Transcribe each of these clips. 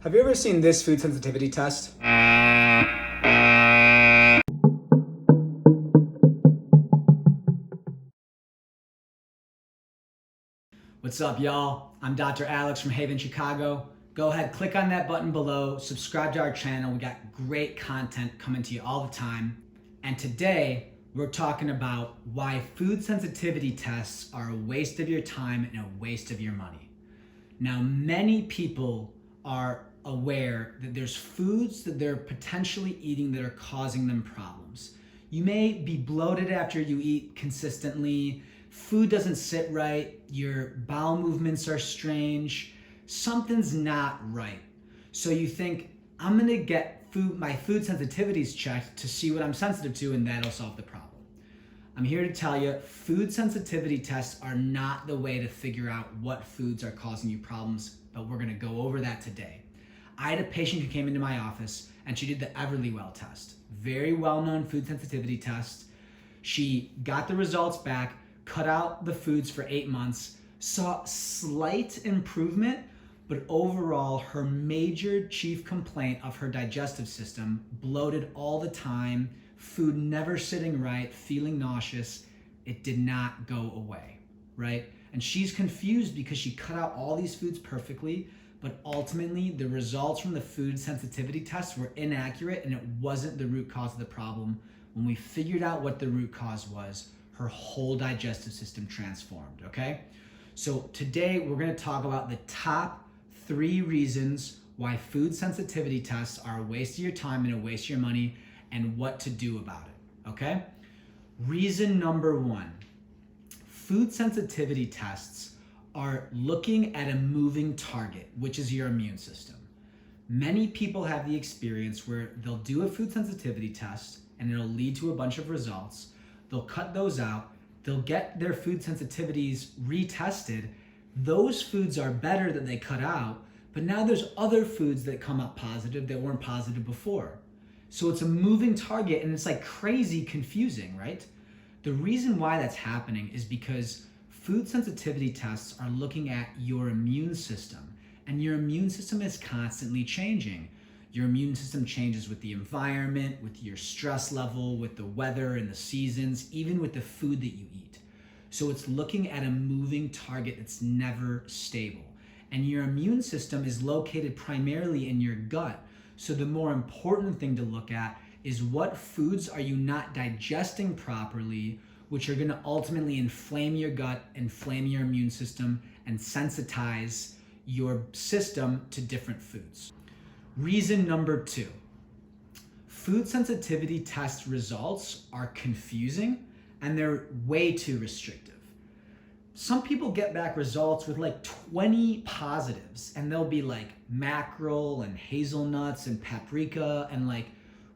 Have you ever seen this food sensitivity test? What's up, y'all? I'm Dr. Alex from Haven, Chicago. Go ahead, click on that button below, subscribe to our channel. We got great content coming to you all the time. And today, we're talking about why food sensitivity tests are a waste of your time and a waste of your money. Now, many people are aware that there's foods that they're potentially eating that are causing them problems. You may be bloated after you eat consistently, food doesn't sit right, your bowel movements are strange, something's not right. So you think, I'm gonna get my food sensitivities checked to see what I'm sensitive to, and that'll solve the problem. I'm here to tell you, food sensitivity tests are not the way to figure out what foods are causing you problems, but we're gonna go over that today. I had a patient who came into my office and she did the Everlywell test. Very well-known food sensitivity test. She got the results back, cut out the foods for 8 months, saw slight improvement, but overall her major chief complaint of her digestive system, bloated all the time, food never sitting right, feeling nauseous, it did not go away, right? And she's confused because she cut out all these foods perfectly, but ultimately the results from the food sensitivity tests were inaccurate and it wasn't the root cause of the problem. When we figured out what the root cause was, her whole digestive system transformed, okay? So today we're gonna talk about the top 3 reasons why food sensitivity tests are a waste of your time and a waste of your money, and what to do about it, okay? Reason number 1, food sensitivity tests are looking at a moving target, which is your immune system. Many people have the experience where they'll do a food sensitivity test and it'll lead to a bunch of results. They'll cut those out, they'll get their food sensitivities retested. Those foods are better that they cut out, but now there's other foods that come up positive that weren't positive before. So it's a moving target and it's like crazy confusing, right? The reason why that's happening is because food sensitivity tests are looking at your immune system, and your immune system is constantly changing. Your immune system changes with the environment, with your stress level, with the weather and the seasons, even with the food that you eat. So it's looking at a moving target that's never stable. And your immune system is located primarily in your gut. So the more important thing to look at is what foods are you not digesting properly, which are gonna ultimately inflame your gut, inflame your immune system, and sensitize your system to different foods. Reason number 2, food sensitivity test results are confusing and they're way too restrictive. Some people get back results with like 20 positives and they'll be like mackerel and hazelnuts and paprika and like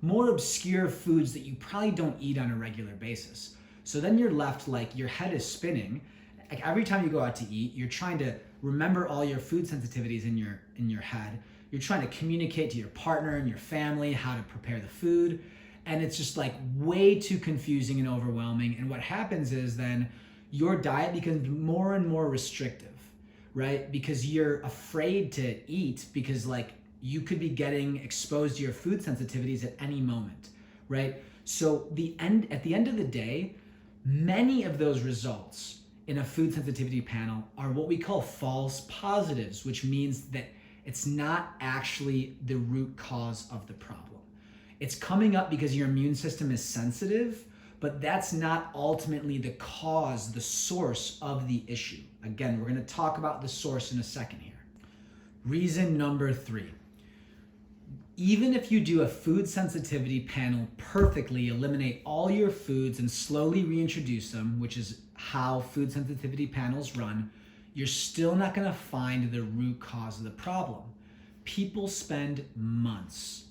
more obscure foods that you probably don't eat on a regular basis. So then you're left like your head is spinning. Like every time you go out to eat, you're trying to remember all your food sensitivities in your head. You're trying to communicate to your partner and your family how to prepare the food. And it's just like way too confusing and overwhelming. And what happens is then your diet becomes more and more restrictive, right? Because you're afraid to eat because like you could be getting exposed to your food sensitivities at any moment, right? So at the end of the day, many of those results in a food sensitivity panel are what we call false positives, which means that it's not actually the root cause of the problem. It's coming up because your immune system is sensitive, but that's not ultimately the cause, the source of the issue. Again, we're gonna talk about the source in a second here. Reason number 3, even if you do a food sensitivity panel perfectly, eliminate all your foods and slowly reintroduce them, which is how food sensitivity panels run, you're still not gonna find the root cause of the problem. People spend months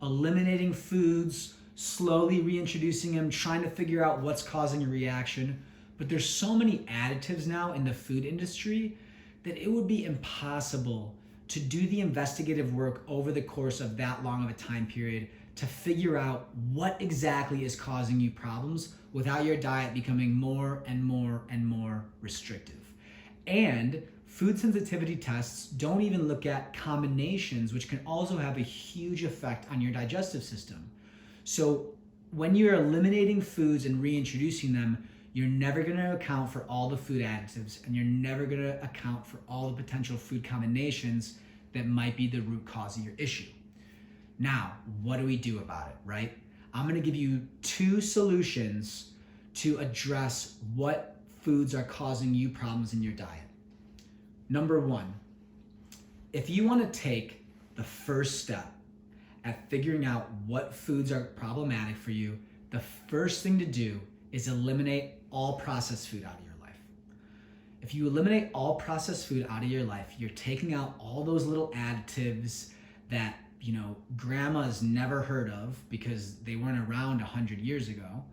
eliminating foods, slowly reintroducing them, trying to figure out what's causing a reaction. But there's so many additives now in the food industry that it would be impossible to do the investigative work over the course of that long of a time period to figure out what exactly is causing you problems without your diet becoming more and more and more restrictive. And Food sensitivity tests don't even look at combinations, which can also have a huge effect on your digestive system. So when you're eliminating foods and reintroducing them, you're never going to account for all the food additives, and you're never going to account for all the potential food combinations that might be the root cause of your issue. Now, what do we do about it, right? I'm going to give you 2 solutions to address what foods are causing you problems in your diet. Number 1, if you want to take the first step at figuring out what foods are problematic for you, the first thing to do is eliminate all processed food out of your life. If you eliminate all processed food out of your life, you're taking out all those little additives that, grandma's never heard of because they weren't around 100 years ago,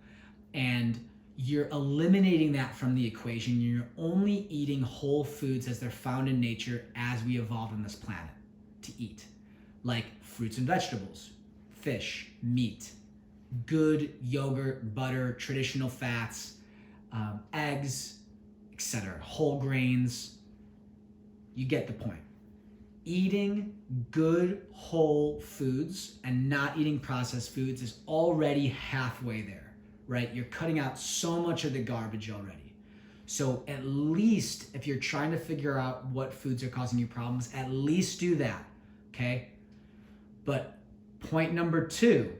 and you're eliminating that from the equation. You're only eating whole foods as they're found in nature as we evolved on this planet to eat, like fruits and vegetables, fish, meat, good yogurt, butter, traditional fats, eggs, etc., whole grains. You get the point. Eating good whole foods and not eating processed foods is already halfway there, right? You're cutting out so much of the garbage already. So at least if you're trying to figure out what foods are causing you problems, at least do that, okay? But point number 2,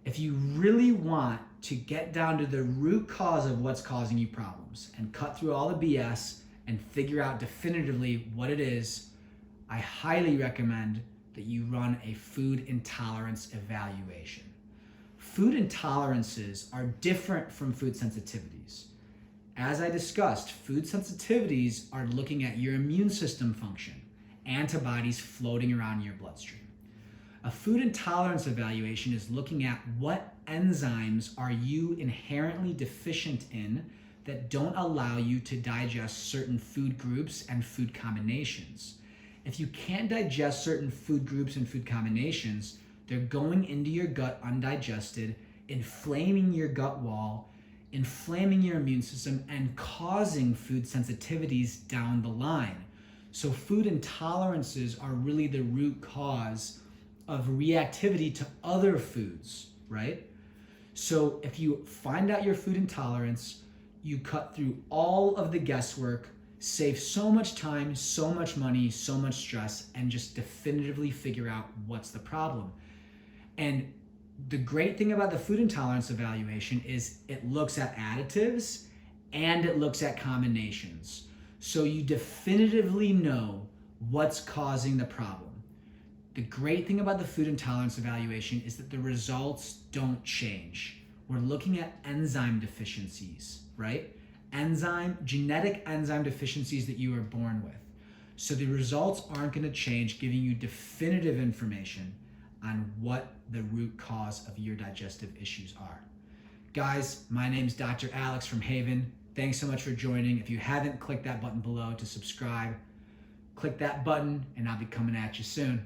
if you really want to get down to the root cause of what's causing you problems and cut through all the BS and figure out definitively what it is, I highly recommend that you run a food intolerance evaluation. Food intolerances are different from food sensitivities. As I discussed, food sensitivities are looking at your immune system function, antibodies floating around your bloodstream. A food intolerance evaluation is looking at what enzymes are you inherently deficient in that don't allow you to digest certain food groups and food combinations. If you can't digest certain food groups and food combinations, they're going into your gut undigested, inflaming your gut wall, inflaming your immune system, and causing food sensitivities down the line. So food intolerances are really the root cause of reactivity to other foods, right? So if you find out your food intolerance, you cut through all of the guesswork, save so much time, so much money, so much stress, and just definitively figure out what's the problem. And the great thing about the food intolerance evaluation is it looks at additives and it looks at combinations. So you definitively know what's causing the problem. The great thing about the food intolerance evaluation is that the results don't change. We're looking at enzyme deficiencies, right? Genetic enzyme deficiencies that you were born with. So the results aren't going to change, giving you definitive information on what the root cause of your digestive issues are. Guys, my name's Dr. Alex from Haven. Thanks so much for joining. If you haven't clicked that button below to subscribe, click that button and I'll be coming at you soon.